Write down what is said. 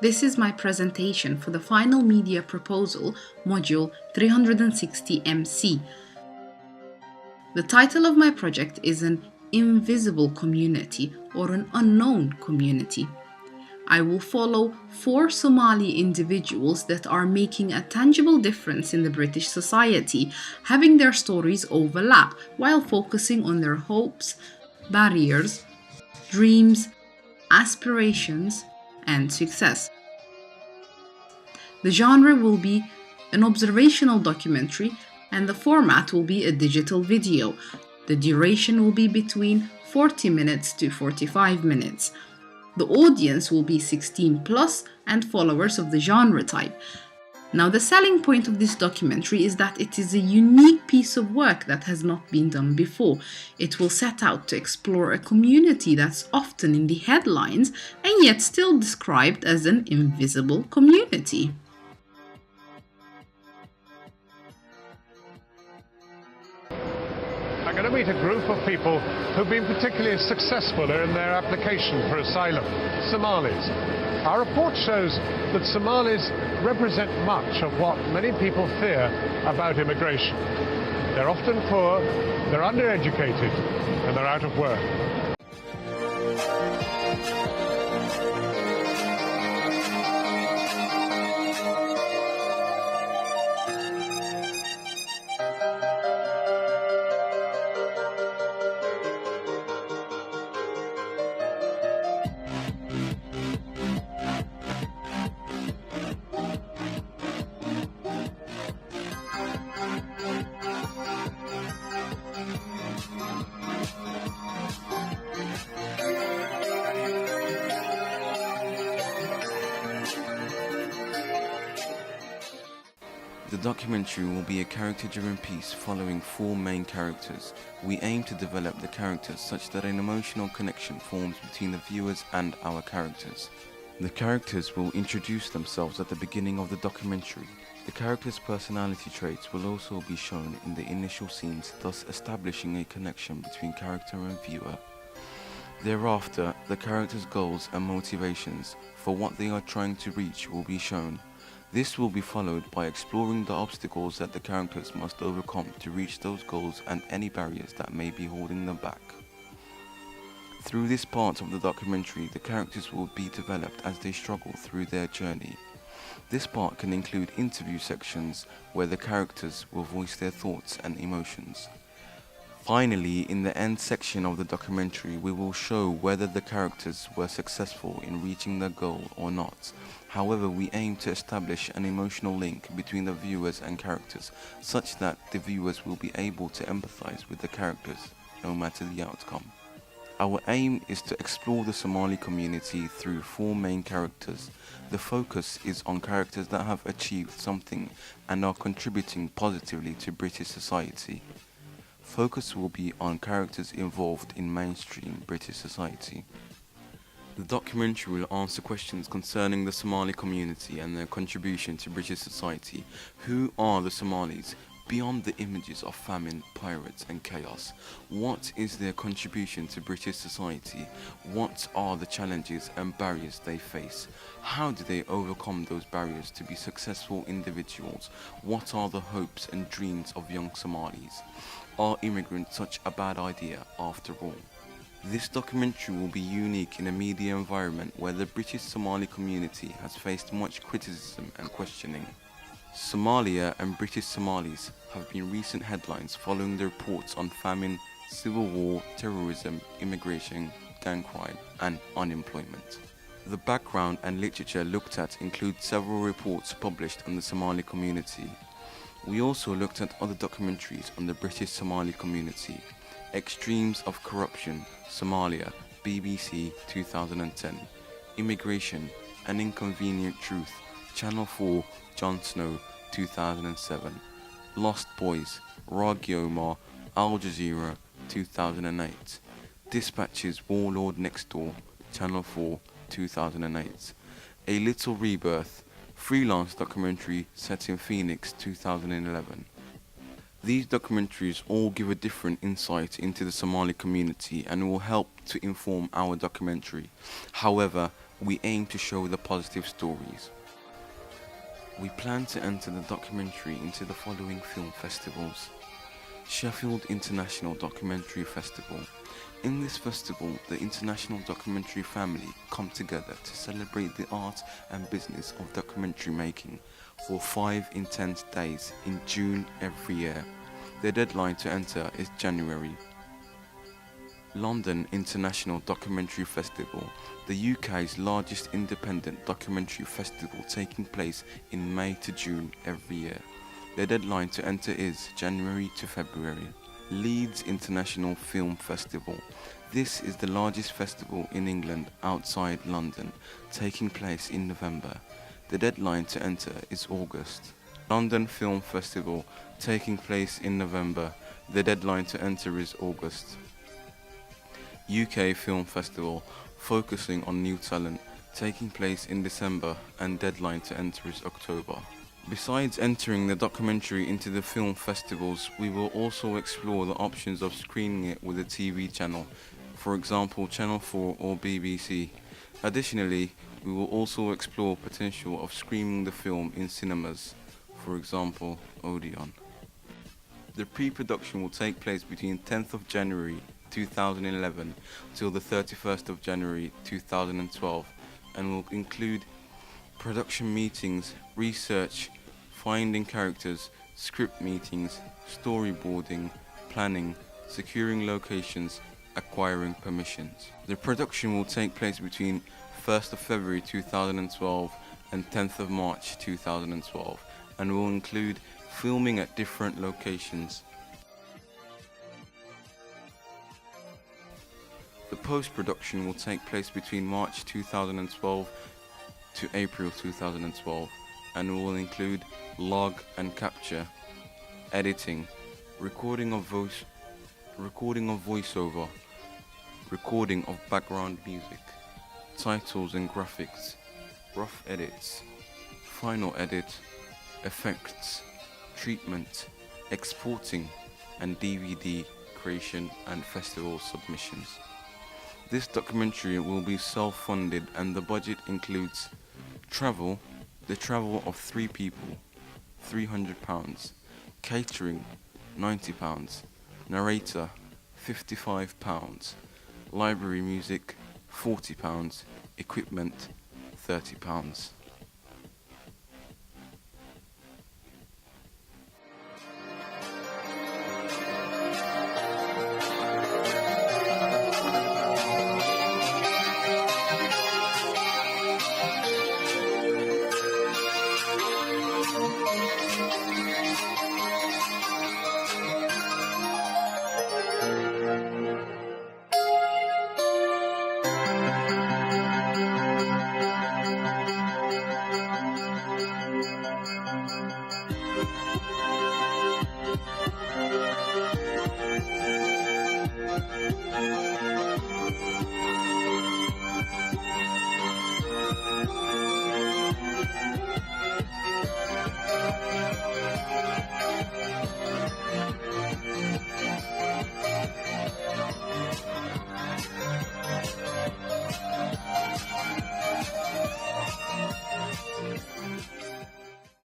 This is my presentation for the final media proposal, module 360 MC. The title of my project is an invisible community or an unknown community. I will follow 4 Somali individuals that are making a tangible difference in the British society, having their stories overlap while focusing on their hopes, barriers, dreams, aspirations, and success. The genre will be an observational documentary, and the format will be a digital video. The duration will be between 40 minutes to 45 minutes. The audience will be 16 plus and followers of the genre type. Now, the selling point of this documentary is that it is a unique piece of work that has not been done before. It will set out to explore a community that's often in the headlines and yet still described as an invisible community. I'm going to meet a group of people who've been particularly successful in their application for asylum, Somalis. Our report shows that Somalis represent much of what many people fear about immigration. They're often poor, they're undereducated, and they're out of work. The documentary will be a character-driven piece following 4 main characters. We aim to develop the characters such that an emotional connection forms between the viewers and our characters. The characters will introduce themselves at the beginning of the documentary. The characters' personality traits will also be shown in the initial scenes, thus establishing a connection between character and viewer. Thereafter, the characters' goals and motivations for what they are trying to reach will be shown. This will be followed by exploring the obstacles that the characters must overcome to reach those goals and any barriers that may be holding them back. Through this part of the documentary, the characters will be developed as they struggle through their journey. This part can include interview sections where the characters will voice their thoughts and emotions. Finally, in the end section of the documentary, we will show whether the characters were successful in reaching their goal or not. However, we aim to establish an emotional link between the viewers and characters, such that the viewers will be able to empathize with the characters, no matter the outcome. Our aim is to explore the Somali community through 4 main characters. The focus is on characters that have achieved something and are contributing positively to British society. Focus will be on characters involved in mainstream British society. The documentary will answer questions concerning the Somali community and their contribution to British society. Who are the Somalis? Beyond the images of famine, pirates and chaos, what is their contribution to British society? What are the challenges and barriers they face? How do they overcome those barriers to be successful individuals? What are the hopes and dreams of young Somalis? Are immigrants such a bad idea after all? This documentary will be unique in a media environment where the British Somali community has faced much criticism and questioning. Somalia and British Somalis have been recent headlines following the reports on famine, civil war, terrorism, immigration, gang crime, and unemployment. The background and literature looked at include several reports published on the Somali community. We also looked at other documentaries on the British Somali community. Extremes of Corruption, Somalia, BBC 2010. Immigration, An Inconvenient Truth, Channel 4, Jon Snow 2007. Lost Boys, Rag Omar, Al Jazeera 2008. Dispatches, Warlord Next Door, Channel 4 2008. A Little Rebirth, freelance documentary set in Phoenix 2011. These documentaries all give a different insight into the Somali community and will help to inform our documentary. However, We aim to show the positive stories. We plan to enter the documentary into the following film festivals. Sheffield International Documentary Festival. In this festival, the international documentary family come together to celebrate the art and business of documentary making for 5 intense days in June every year. The deadline to enter is January. London International Documentary Festival, the UK's largest independent documentary festival taking place in May to June every year. The deadline to enter is January to February. Leeds International Film Festival. This is the largest festival in England outside London, taking place in November. The deadline to enter is August. London Film Festival, taking place in November. The deadline to enter is August. UK Film Festival, focusing on new talent, taking place in December, and deadline to enter is October. Besides entering the documentary into the film festivals, we will also explore the options of screening it with a TV channel, for example Channel 4 or BBC. Additionally, we will also explore potential of screening the film in cinemas, for example Odeon. The pre-production will take place between 10th of January 2011 till the 31st of January 2012 and will include production meetings, research, finding characters, script meetings, storyboarding, planning, securing locations, acquiring permissions. The production will take place between 1st of February 2012 and 10th of March 2012 and will include filming at different locations. The post-production will take place between March 2012 to April 2012 and will include log and capture, editing, recording of voiceover, recording of background music, titles and graphics, rough edits, final edit, effects, treatment, exporting, and DVD creation and festival submissions. This documentary will be self-funded and the budget includes travel, the travel of 3 people, £300, catering, £90, narrator, £55, library music, £40, equipment, £30.